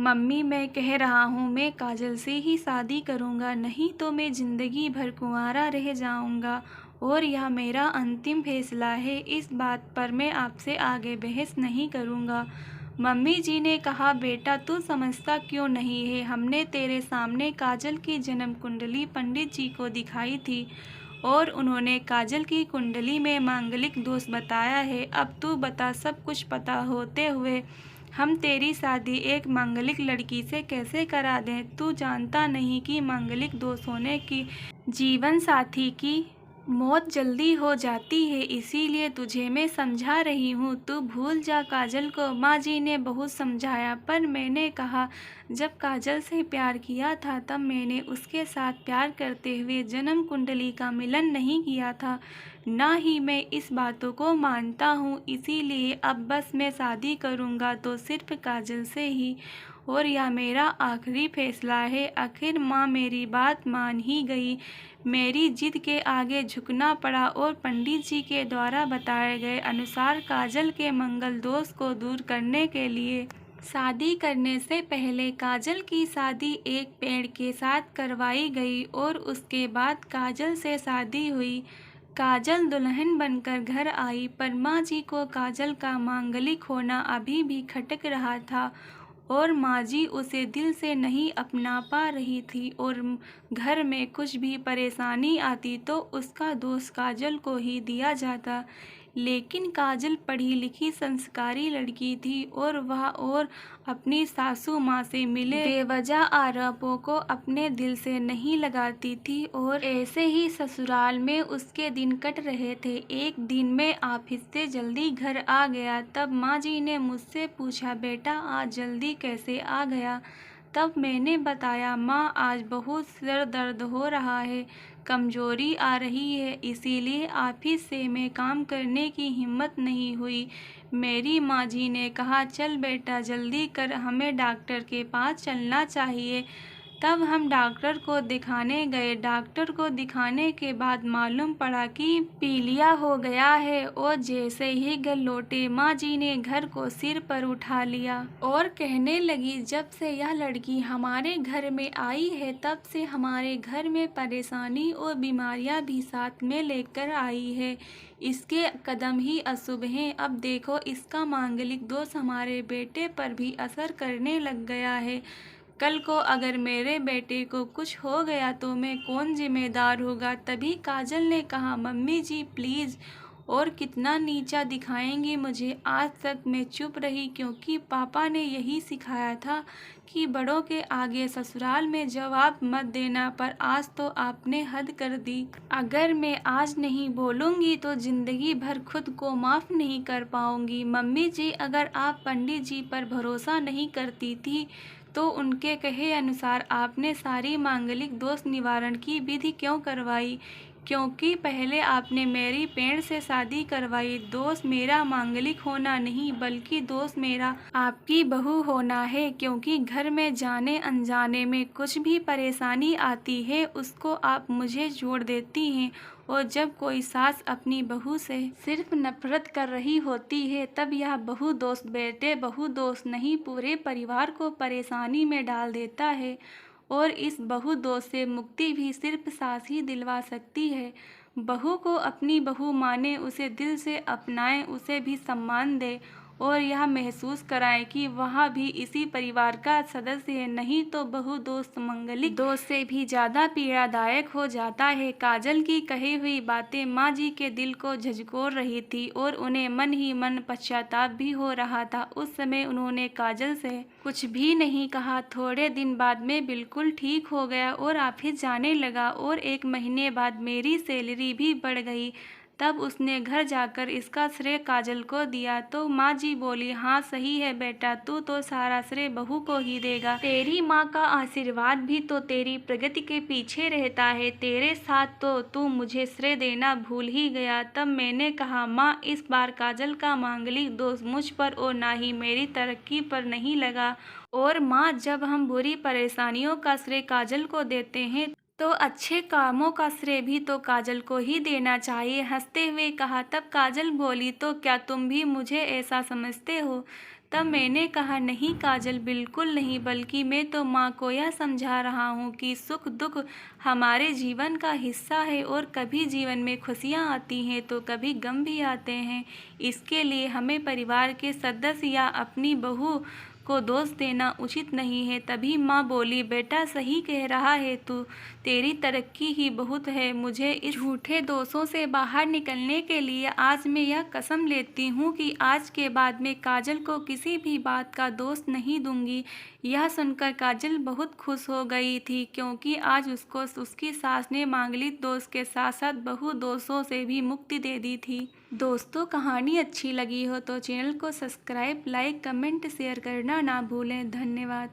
Mummy, मैं कह रहा हूँ मैं काजल से ही शादी करूँगा, नहीं तो मैं ज़िंदगी भर कुंवारा रह जाऊँगा और यह मेरा अंतिम फैसला है। इस बात पर मैं आपसे आगे बहस नहीं करूँगा। मम्मी जी ने कहा, बेटा तू समझता क्यों नहीं है? हमने तेरे सामने काजल की जन्म कुंडली पंडित जी को दिखाई थी और उन्होंने काजल की कुंडली में मांगलिक दोष बताया है। अब तू बता, सब कुछ पता होते हुए हम तेरी शादी एक मांगलिक लड़की से कैसे करा दें? तू जानता नहीं कि मांगलिक दोष होने की जीवन साथी की मौत जल्दी हो जाती है, इसीलिए तुझे मैं समझा रही हूँ। तू भूल जा काजल को। माँ जी ने बहुत समझाया, पर मैंने कहा, जब काजल से प्यार किया था तब मैंने उसके साथ प्यार करते हुए जन्म कुंडली का मिलन नहीं किया था। ना ही मैं इस बातों को मानता हूँ, इसीलिए अब बस मैं शादी करूँगा तो सिर्फ काजल से ही, और यह मेरा आखिरी फैसला है। आखिर माँ मेरी बात मान ही गई। मेरी जिद के आगे झुकना पड़ा और पंडित जी के द्वारा बताए गए अनुसार काजल के मंगल दोष को दूर करने के लिए शादी करने से पहले काजल की शादी एक पेड़ के साथ करवाई गई और उसके बाद काजल से शादी हुई। काजल दुल्हन बनकर घर आई, पर माँ जी को काजल का मांगलिक होना अभी भी खटक रहा था और माँ जी उसे दिल से नहीं अपना पा रही थी, और घर में कुछ भी परेशानी आती तो उसका दोष काजल को ही दिया जाता। लेकिन काजल पढ़ी लिखी संस्कारी लड़की थी और वह अपनी सासू माँ से मिले बेवजह आरोपों को अपने दिल से नहीं लगाती थी, और ऐसे ही ससुराल में उसके दिन कट रहे थे। एक दिन मैं ऑफिस से जल्दी घर आ गया, तब माँ जी ने मुझसे पूछा, बेटा आज जल्दी कैसे आ गया? तब मैंने बताया, माँ आज बहुत सिर दर्द हो रहा है, कमजोरी आ रही है, इसीलिए ऑफिस से मैं काम करने की हिम्मत नहीं हुई। मेरी माँ जी ने कहा, चल बेटा जल्दी कर, हमें डॉक्टर के पास चलना चाहिए। तब हम डॉक्टर को दिखाने गए। डॉक्टर को दिखाने के बाद मालूम पड़ा कि पीलिया हो गया है, और जैसे ही घर लौटे माँ जी ने घर को सिर पर उठा लिया और कहने लगी, जब से यह लड़की हमारे घर में आई है तब से हमारे घर में परेशानी और बीमारियां भी साथ में लेकर आई है। इसके कदम ही अशुभ हैं। अब देखो, इसका मांगलिक दोष हमारे बेटे पर भी असर करने लग गया है। कल को अगर मेरे बेटे को कुछ हो गया तो मैं कौन जिम्मेदार होगा? तभी काजल ने कहा, मम्मी जी प्लीज़, और कितना नीचा दिखाएंगी मुझे? आज तक मैं चुप रही क्योंकि पापा ने यही सिखाया था कि बड़ों के आगे ससुराल में जवाब मत देना, पर आज तो आपने हद कर दी। अगर मैं आज नहीं बोलूँगी तो ज़िंदगी भर खुद को माफ़ नहीं कर पाऊँगी। मम्मी जी, अगर आप पंडित जी पर भरोसा नहीं करती थी तो उनके कहे अनुसार आपने सारी मांगलिक दोष निवारण की विधि क्यों करवाई? क्योंकि पहले आपने मेरी पेड़ से शादी करवाई। दोष मेरा मांगलिक होना नहीं, बल्कि दोष मेरा आपकी बहू होना है, क्योंकि घर में जाने अनजाने में कुछ भी परेशानी आती है उसको आप मुझे जोड़ देती हैं, और जब कोई सास अपनी बहू से सिर्फ नफरत कर रही होती है तब यह बहू दोस्त बेटे बहू दोस्त नहीं, पूरे परिवार को परेशानी में डाल देता है, और इस बहू दोष से मुक्ति भी सिर्फ सास ही दिलवा सकती है। बहू को अपनी बहू माने, उसे दिल से अपनाएं, उसे भी सम्मान दे और यह महसूस कराएं कि वह भी इसी परिवार का सदस्य है, नहीं तो बहू दोस्त मंगलिक दोस्त से भी ज़्यादा पीड़ादायक हो जाता है। काजल की कही हुई बातें माँ जी के दिल को झकझोर रही थी और उन्हें मन ही मन पश्चाताप भी हो रहा था। उस समय उन्होंने काजल से कुछ भी नहीं कहा। थोड़े दिन बाद मैं बिल्कुल ठीक हो गया और ऑफिस जाने लगा, और 1 महीने बाद मेरी सैलरी भी बढ़ गई। तब उसने घर जाकर इसका श्रेय काजल को दिया तो माँ जी बोली, हाँ सही है बेटा, तू तो सारा श्रेय बहू को ही देगा। तेरी माँ का आशीर्वाद भी तो तेरी प्रगति के पीछे रहता है। तेरे साथ तो तू मुझे श्रेय देना भूल ही गया। तब मैंने कहा, माँ इस बार काजल का मांगलिक दोष मुझ पर और ना ही मेरी तरक्की पर नहीं लगा, और माँ जब हम बुरी परेशानियों का श्रेय काजल को देते हैं तो अच्छे कामों का श्रेय भी तो काजल को ही देना चाहिए। हंसते हुए कहा। तब काजल बोली, तो क्या तुम भी मुझे ऐसा समझते हो? तब मैंने कहा, नहीं काजल, बिल्कुल नहीं, बल्कि मैं तो माँ को यह समझा रहा हूँ कि सुख दुख हमारे जीवन का हिस्सा है और कभी जीवन में खुशियाँ आती हैं तो कभी गम भी आते हैं। इसके लिए हमें परिवार के सदस्य या अपनी बहू को दोष देना उचित नहीं है। तभी माँ बोली, बेटा सही कह रहा है तू, तेरी तरक्की ही बहुत है। मुझे इस झूठे दोषों से बाहर निकलने के लिए आज मैं यह कसम लेती हूँ कि आज के बाद मैं काजल को किसी भी बात का दोष नहीं दूंगी। यह सुनकर काजल बहुत खुश हो गई थी, क्योंकि आज उसको उसकी सास ने मांगलिक दोष के साथ साथ बहु दोषों से भी मुक्ति दे दी थी। दोस्तों, कहानी अच्छी लगी हो तो चैनल को सब्सक्राइब, लाइक, कमेंट, शेयर करना ना भूलें। धन्यवाद।